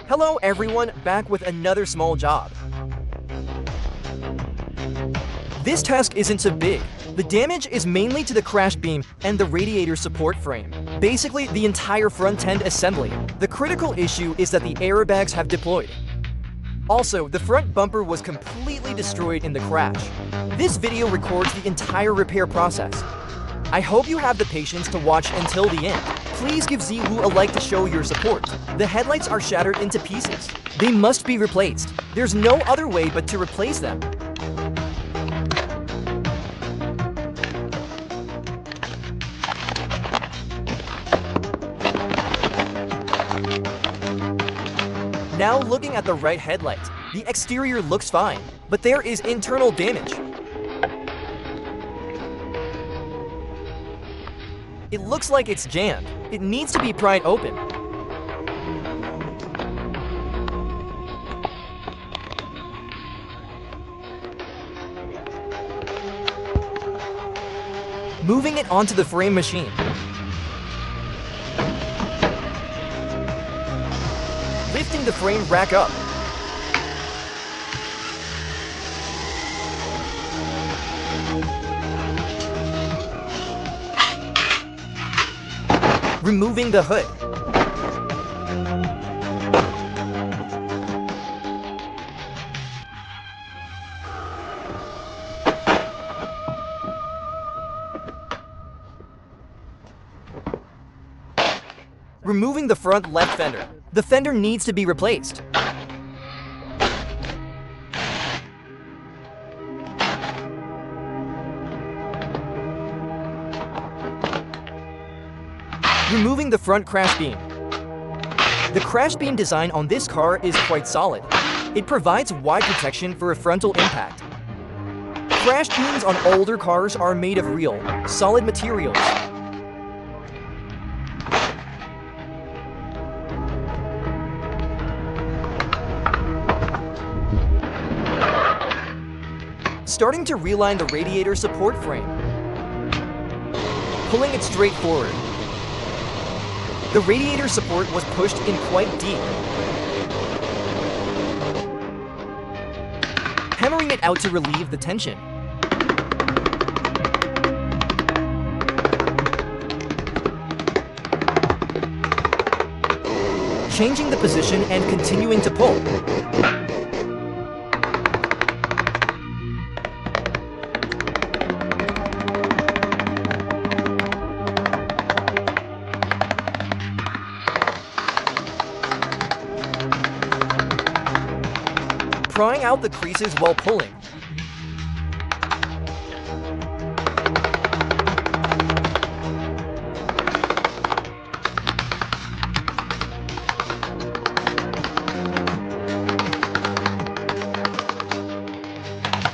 Hello everyone, back with another small job. This task isn't so big. The damage is mainly to the crash beam and the radiator support frame. Basically, the entire front end assembly. The critical issue is that the airbags have deployed. Also, the front bumper was completely destroyed in the crash. This video records the entire repair process. I hope you have the patience to watch until the end. Please give Zihu a like to show your support. The headlights are shattered into pieces. They must be replaced. There's no other way but to replace them. Now looking at the right headlight, the exterior looks fine, but there is internal damage. It looks like it's jammed. It needs to be pried open. Moving it onto the frame machine. Lifting the frame rack up. Removing the hood. Removing the front left fender. The fender needs to be replaced. Removing the front crash beam. The crash beam design on this car is quite solid. It provides wide protection for a frontal impact. Crash beams on older cars are made of real, solid materials. Starting to realign the radiator support frame. Pulling it straight forward. The radiator support was pushed in quite deep. Hammering it out to relieve the tension. Changing the position and continuing to pull. Prying out the creases while pulling.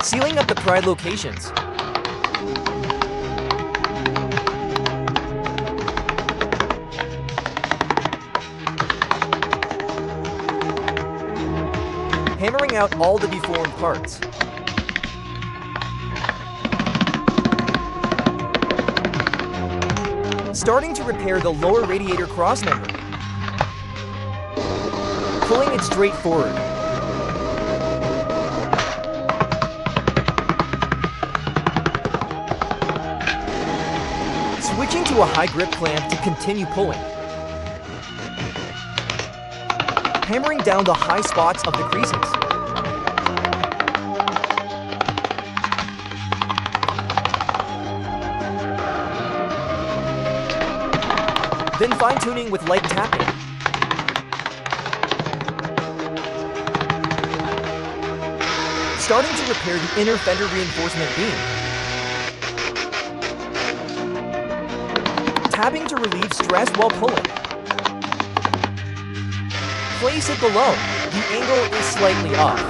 Sealing up the pried locations. Hammering out all the deformed parts. Starting to repair the lower radiator crossmember. Pulling it straight forward. Switching to a high grip clamp to continue pulling. Hammering down the high spots of the creases. Then fine-tuning with light tapping. Starting to repair the inner fender reinforcement beam. Tapping to relieve stress while pulling. Place it below. The angle is slightly off.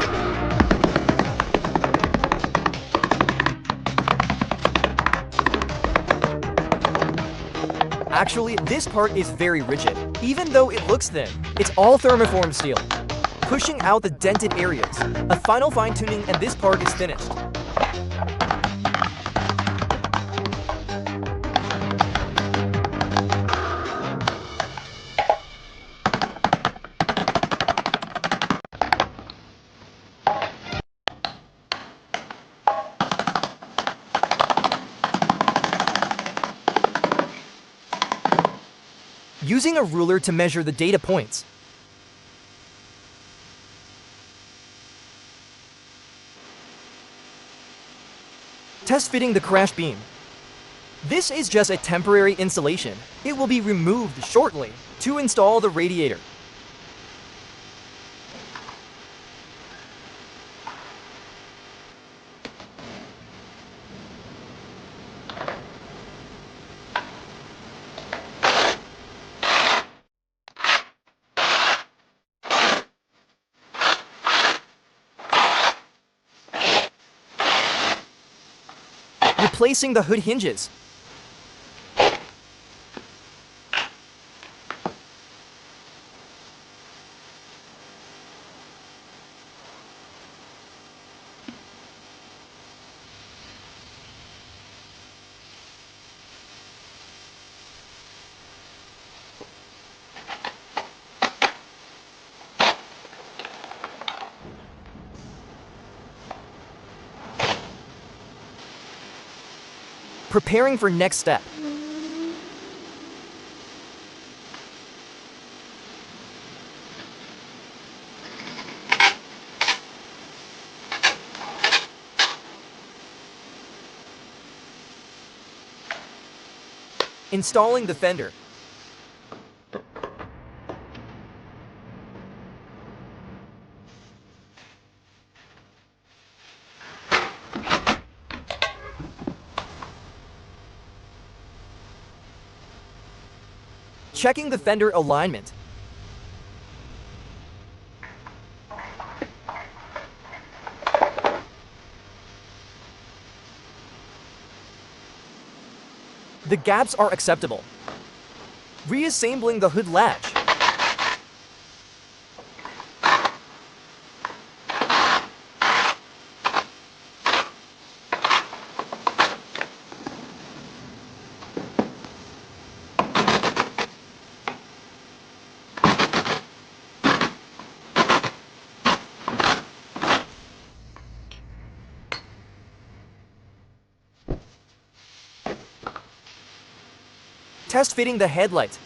Actually, this part is very rigid. Even though it looks thin, it's all thermoform steel. Pushing out the dented areas. A final fine-tuning and this part is finished. using a ruler to measure the data points. Test fitting the crash beam. This is just a temporary installation. It will be removed shortly to install the radiator. Replacing the hood hinges. Preparing for next step. Installing the fender. Checking the fender alignment. The gaps are acceptable. Reassembling the hood latch. Test fitting the headlight.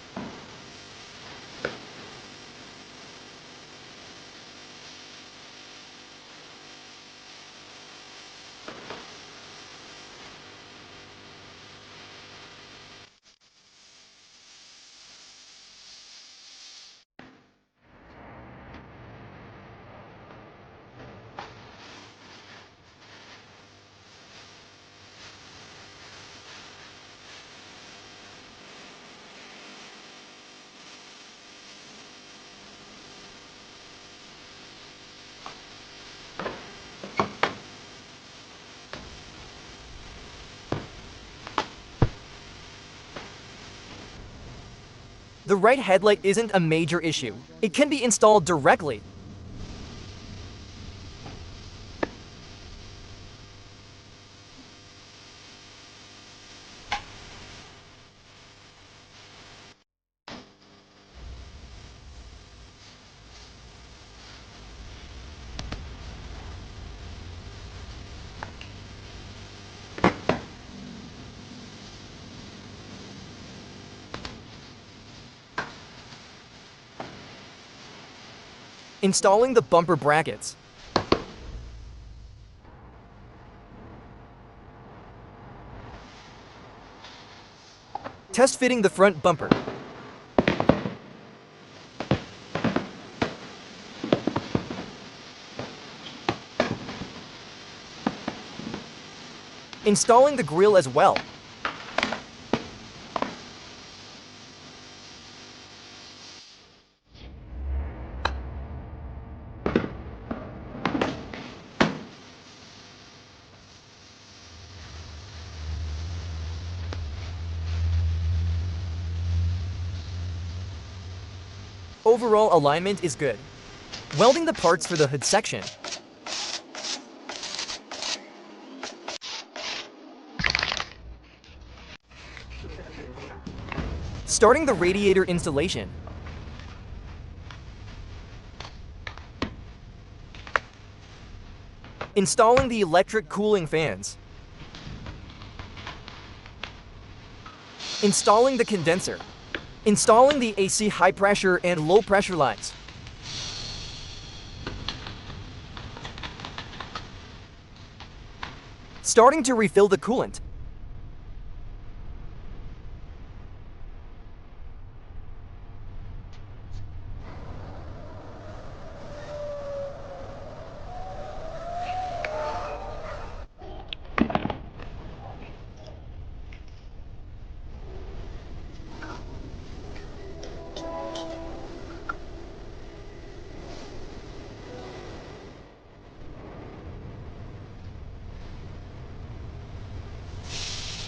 The right headlight isn't a major issue. It can be installed directly. Installing the bumper brackets. Test fitting the front bumper. Installing the grille as well. Overall alignment is good. Welding the parts for the hood section. Starting the radiator installation. Installing the electric cooling fans. Installing the condenser. Installing the AC high pressure and low pressure lines. Starting to refill the coolant.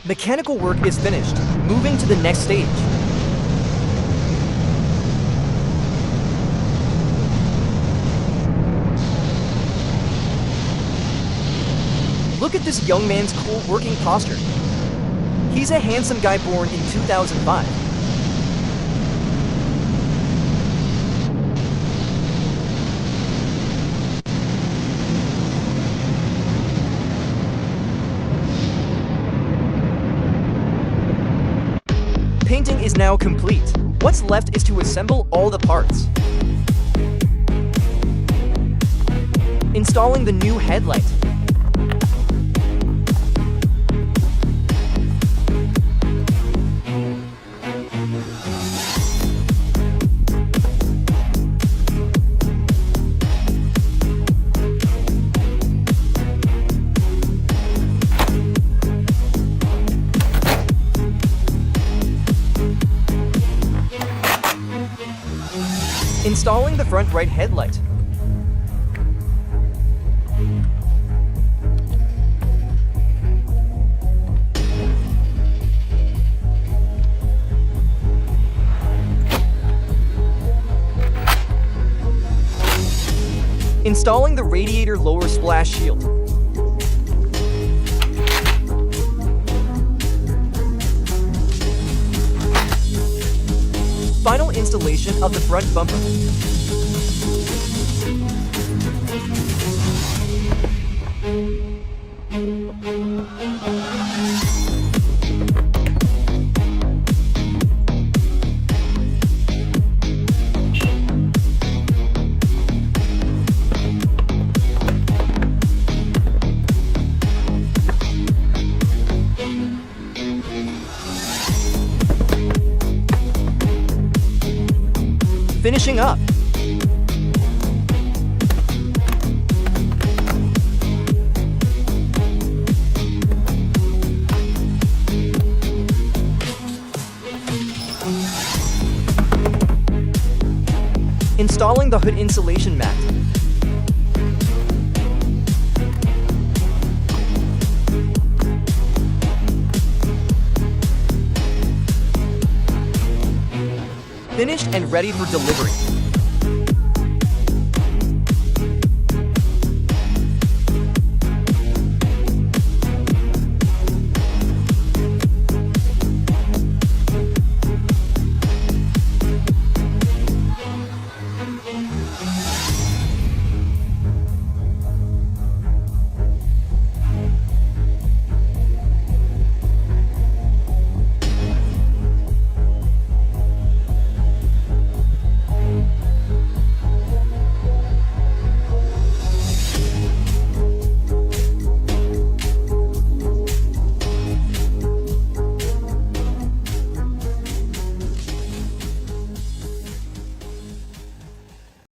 Mechanical work is finished. Moving to the next stage. Look at this young man's cool working posture. He's a handsome guy born in 2005. Painting is now complete. What's left is to assemble all the parts. Installing the new headlight. Installing the front right headlight. Installing the radiator lower splash shield. Final installation of the front bumper. Finishing up. Installing the hood insulation mat. Finished and ready for delivery.